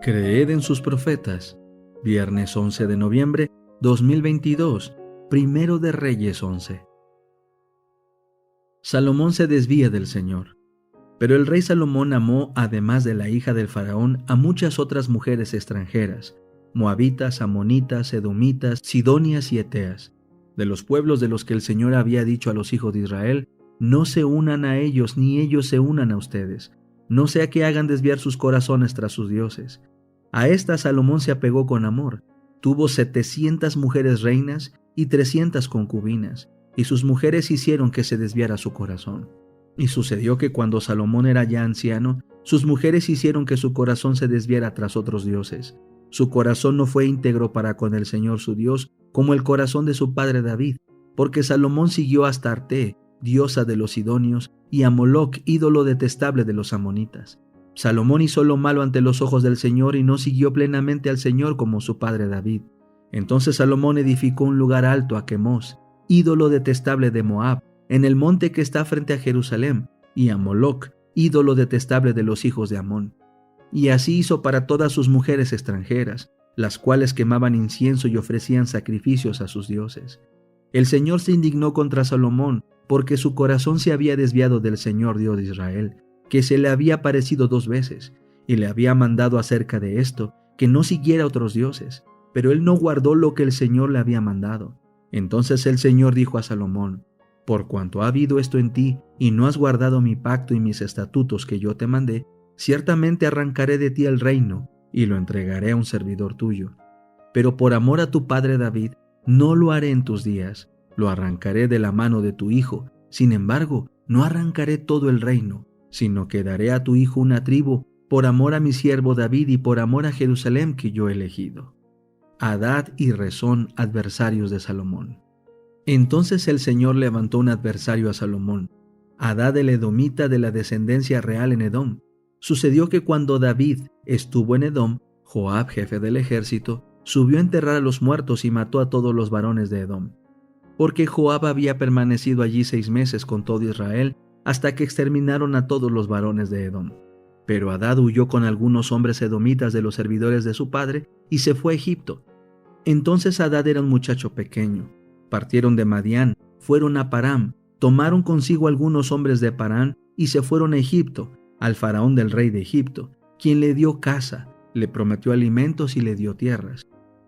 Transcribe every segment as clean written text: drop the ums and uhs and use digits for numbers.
Creed en sus profetas. Viernes 11 de noviembre 2022, Primero de Reyes 11. Salomón se desvía del Señor. Pero el rey Salomón amó, además de la hija del faraón, a muchas otras mujeres extranjeras, moabitas, amonitas, edomitas, sidonias y eteas, de los pueblos de los que el Señor había dicho a los hijos de Israel: no se unan a ellos, ni ellos se unan a ustedes, no sea que hagan desviar sus corazones tras sus dioses. A esta Salomón se apegó con amor. Tuvo 700 mujeres reinas y 300 concubinas, y sus mujeres hicieron que se desviara su corazón. Y sucedió que cuando Salomón era ya anciano, sus mujeres hicieron que su corazón se desviara tras otros dioses. Su corazón no fue íntegro para con el Señor su Dios, como el corazón de su padre David, porque Salomón siguió a Astarte, diosa de los sidonios, y a Moloc, ídolo detestable de los amonitas. Salomón hizo lo malo ante los ojos del Señor y no siguió plenamente al Señor como su padre David. Entonces Salomón edificó un lugar alto a Quemos, ídolo detestable de Moab, en el monte que está frente a Jerusalén, y a Moloc, ídolo detestable de los hijos de Amón. Y así hizo para todas sus mujeres extranjeras, las cuales quemaban incienso y ofrecían sacrificios a sus dioses. El Señor se indignó contra Salomón, porque su corazón se había desviado del Señor Dios de Israel, que se le había aparecido 2 veces, y le había mandado acerca de esto, que no siguiera otros dioses, pero él no guardó lo que el Señor le había mandado. Entonces el Señor dijo a Salomón: por cuanto ha habido esto en ti, y no has guardado mi pacto y mis estatutos que yo te mandé, ciertamente arrancaré de ti el reino, y lo entregaré a un servidor tuyo. Pero por amor a tu padre David, no lo haré en tus días, lo arrancaré de la mano de tu hijo. Sin embargo, no arrancaré todo el reino, sino que daré a tu hijo una tribu, por amor a mi siervo David y por amor a Jerusalén que yo he elegido. Hadad y Rezón, adversarios de Salomón. Entonces el Señor levantó un adversario a Salomón, Hadad el edomita, de la descendencia real en Edom. Sucedió que cuando David estuvo en Edom, Joab, jefe del ejército, subió a enterrar a los muertos y mató a todos los varones de Edom. Porque Joab había permanecido allí 6 meses con todo Israel, hasta que exterminaron a todos los varones de Edom. Pero Hadad huyó con algunos hombres edomitas de los servidores de su padre y se fue a Egipto. Entonces Hadad era un muchacho pequeño. Partieron de Madián, fueron a Param, tomaron consigo algunos hombres de Parán y se fueron a Egipto, al faraón del rey de Egipto, quien le dio casa, le prometió alimentos y le dio tierras.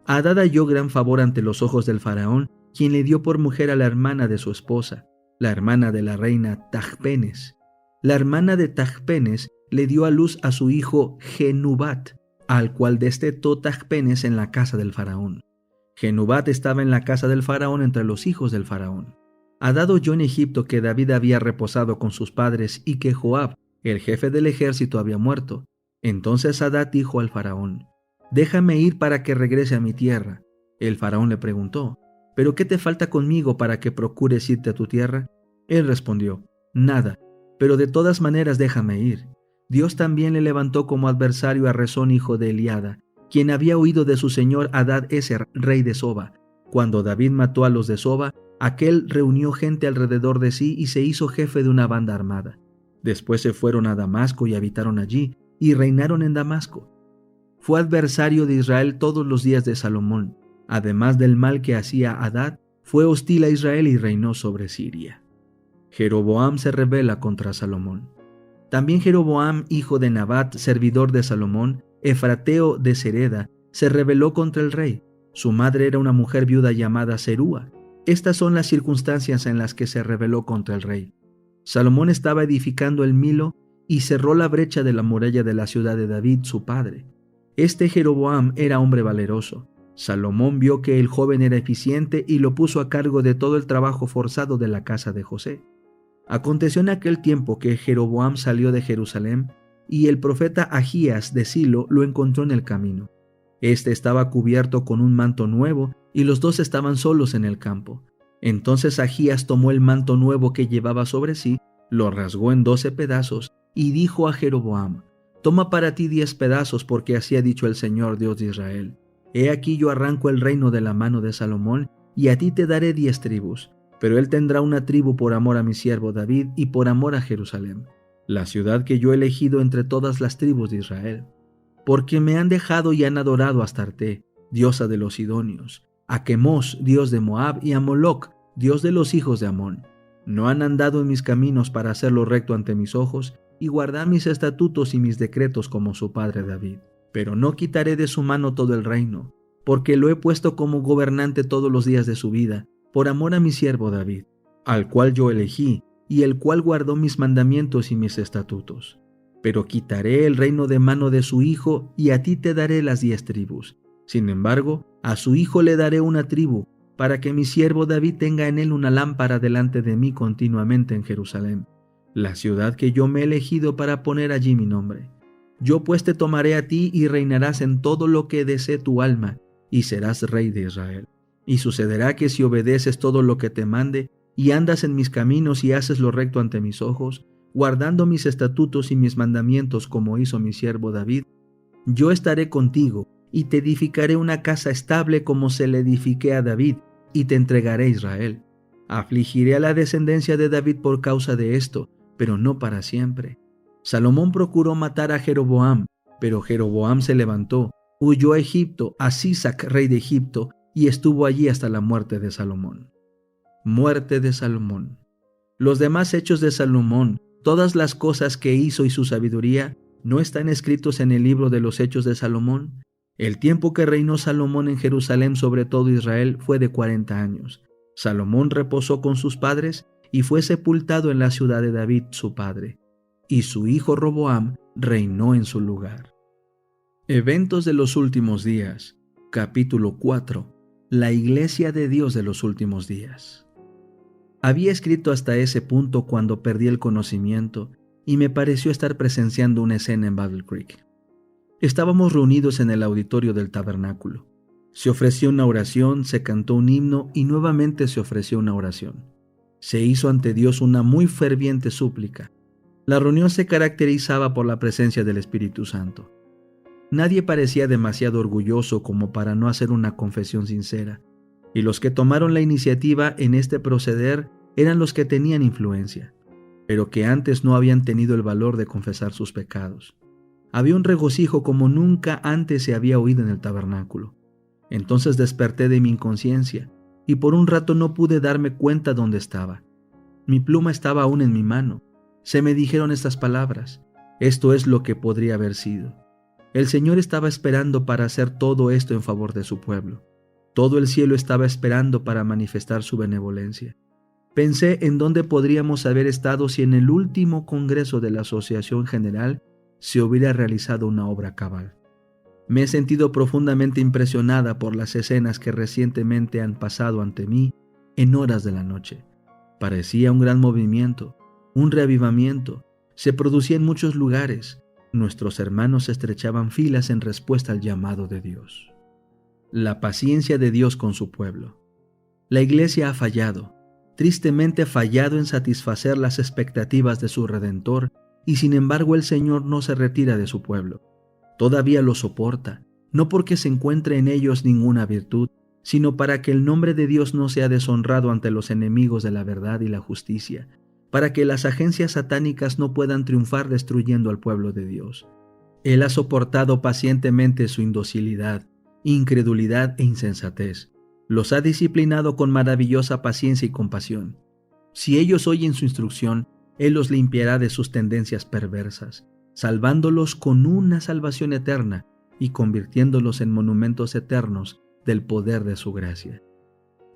Hadad halló gran favor ante los ojos del faraón, quien le dio por mujer a la hermana de su esposa, la hermana de la reina Tajpenes. La hermana de Tajpenes le dio a luz a su hijo Genubat, al cual destetó Tajpenes en la casa del faraón. Genubat estaba en la casa del faraón entre los hijos del faraón. Hadad oyó en Egipto que David había reposado con sus padres y que Joab, el jefe del ejército, había muerto. Entonces Hadad dijo al faraón: déjame ir para que regrese a mi tierra. El faraón le preguntó: ¿pero qué te falta conmigo para que procures irte a tu tierra? Él respondió: nada, pero de todas maneras déjame ir. Dios también le levantó como adversario a Rezón, hijo de Eliada, quien había huido de su señor Hadad-Ezer, rey de Soba. Cuando David mató a los de Soba, aquel reunió gente alrededor de sí y se hizo jefe de una banda armada. Después se fueron a Damasco y habitaron allí, y reinaron en Damasco. Fue adversario de Israel todos los días de Salomón. Además del mal que hacía Hadad, fue hostil a Israel y reinó sobre Siria. Jeroboam se rebela contra Salomón. También Jeroboam, hijo de Nabat, servidor de Salomón, efrateo de Sereda, se rebeló contra el rey. Su madre era una mujer viuda llamada Serúa. Estas son las circunstancias en las que se rebeló contra el rey. Salomón estaba edificando el Milo y cerró la brecha de la muralla de la ciudad de David, su padre. Este Jeroboam era hombre valeroso. Salomón vio que el joven era eficiente y lo puso a cargo de todo el trabajo forzado de la casa de José. Aconteció en aquel tiempo que Jeroboam salió de Jerusalén, y el profeta Ahías de Silo lo encontró en el camino. Este estaba cubierto con un manto nuevo, y los dos estaban solos en el campo. Entonces Ahías tomó el manto nuevo que llevaba sobre sí, lo rasgó en 12 pedazos, y dijo a Jeroboam: toma para ti 10 pedazos, porque así ha dicho el Señor Dios de Israel: he aquí yo arranco el reino de la mano de Salomón, y a ti te daré 10 tribus, pero él tendrá una tribu por amor a mi siervo David y por amor a Jerusalén, la ciudad que yo he elegido entre todas las tribus de Israel. porque me han dejado y han adorado a Astarte, diosa de los sidonios, a Quemos, dios de Moab, y a Moloc, dios de los hijos de Amón. No han andado en mis caminos para hacerlo recto ante mis ojos y guardar mis estatutos y mis decretos como su padre David. Pero no quitaré de su mano todo el reino, porque lo he puesto como gobernante todos los días de su vida, por amor a mi siervo David, al cual yo elegí, y el cual guardó mis mandamientos y mis estatutos. Pero quitaré el reino de mano de su hijo, y a ti te daré las 10 tribus. Sin embargo, a su hijo le daré una tribu, para que mi siervo David tenga en él una lámpara delante de mí continuamente en Jerusalén, la ciudad que yo me he elegido para poner allí mi nombre. Yo pues te tomaré a ti y reinarás en todo lo que desee tu alma, y serás rey de Israel. Y sucederá que si obedeces todo lo que te mande, y andas en mis caminos y haces lo recto ante mis ojos, guardando mis estatutos y mis mandamientos como hizo mi siervo David, yo estaré contigo, y te edificaré una casa estable como se le edifiqué a David, y te entregaré a Israel. Afligiré a la descendencia de David por causa de esto, pero no para siempre. Salomón procuró matar a Jeroboam, pero Jeroboam se levantó, huyó a Egipto, a Sisac, rey de Egipto, y estuvo allí hasta la muerte de Salomón. Muerte de Salomón. Los demás hechos de Salomón, todas las cosas que hizo y su sabiduría, ¿no están escritos en el libro de los hechos de Salomón? El tiempo que reinó Salomón en Jerusalén sobre todo Israel fue de 40 años. Salomón reposó con sus padres y fue sepultado en la ciudad de David, su padre. Y su hijo Roboam reinó en su lugar. Eventos de los últimos días. Capítulo 4. La Iglesia de Dios de los últimos días. Había escrito hasta ese punto cuando perdí el conocimiento y me pareció estar presenciando una escena en Battle Creek. Estábamos reunidos en el auditorio del tabernáculo. Se ofreció una oración, se cantó un himno y nuevamente se ofreció una oración. Se hizo ante Dios una muy ferviente súplica. La reunión se caracterizaba por la presencia del Espíritu Santo. Nadie parecía demasiado orgulloso como para no hacer una confesión sincera, y los que tomaron la iniciativa en este proceder eran los que tenían influencia, pero que antes no habían tenido el valor de confesar sus pecados. Había un regocijo como nunca antes se había oído en el tabernáculo. Entonces desperté de mi inconsciencia, y por un rato no pude darme cuenta dónde estaba. Mi pluma estaba aún en mi mano. Se me dijeron estas palabras: esto es lo que podría haber sido. El Señor estaba esperando para hacer todo esto en favor de su pueblo. Todo el cielo estaba esperando para manifestar su benevolencia. Pensé en dónde podríamos haber estado si en el último congreso de la Asociación General se hubiera realizado una obra cabal. Me he sentido profundamente impresionada por las escenas que recientemente han pasado ante mí en horas de la noche. Parecía un gran movimiento, un reavivamiento. Se producía en muchos lugares. Nuestros hermanos estrechaban filas en respuesta al llamado de Dios. La paciencia de Dios con su pueblo. La Iglesia ha fallado, tristemente fallado en satisfacer las expectativas de su Redentor, y sin embargo el Señor no se retira de su pueblo. Todavía lo soporta, no porque se encuentre en ellos ninguna virtud, sino para que el nombre de Dios no sea deshonrado ante los enemigos de la verdad y la justicia, para que las agencias satánicas no puedan triunfar destruyendo al pueblo de Dios. Él ha soportado pacientemente su indocilidad, incredulidad e insensatez. Los ha disciplinado con maravillosa paciencia y compasión. Si ellos oyen su instrucción, Él los limpiará de sus tendencias perversas, salvándolos con una salvación eterna y convirtiéndolos en monumentos eternos del poder de su gracia.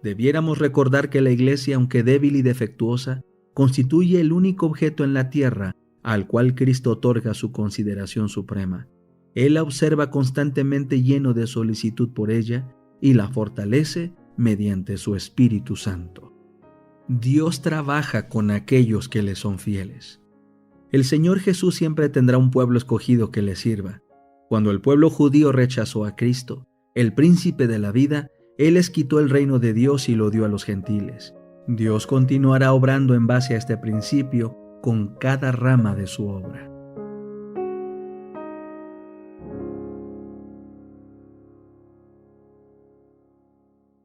Debiéramos recordar que la Iglesia, aunque débil y defectuosa, constituye el único objeto en la tierra al cual Cristo otorga su consideración suprema. Él la observa constantemente lleno de solicitud por ella y la fortalece mediante su Espíritu Santo. Dios trabaja con aquellos que le son fieles. El Señor Jesús siempre tendrá un pueblo escogido que le sirva. Cuando el pueblo judío rechazó a Cristo, el príncipe de la vida, Él les quitó el reino de Dios y lo dio a los gentiles. Dios continuará obrando en base a este principio con cada rama de su obra.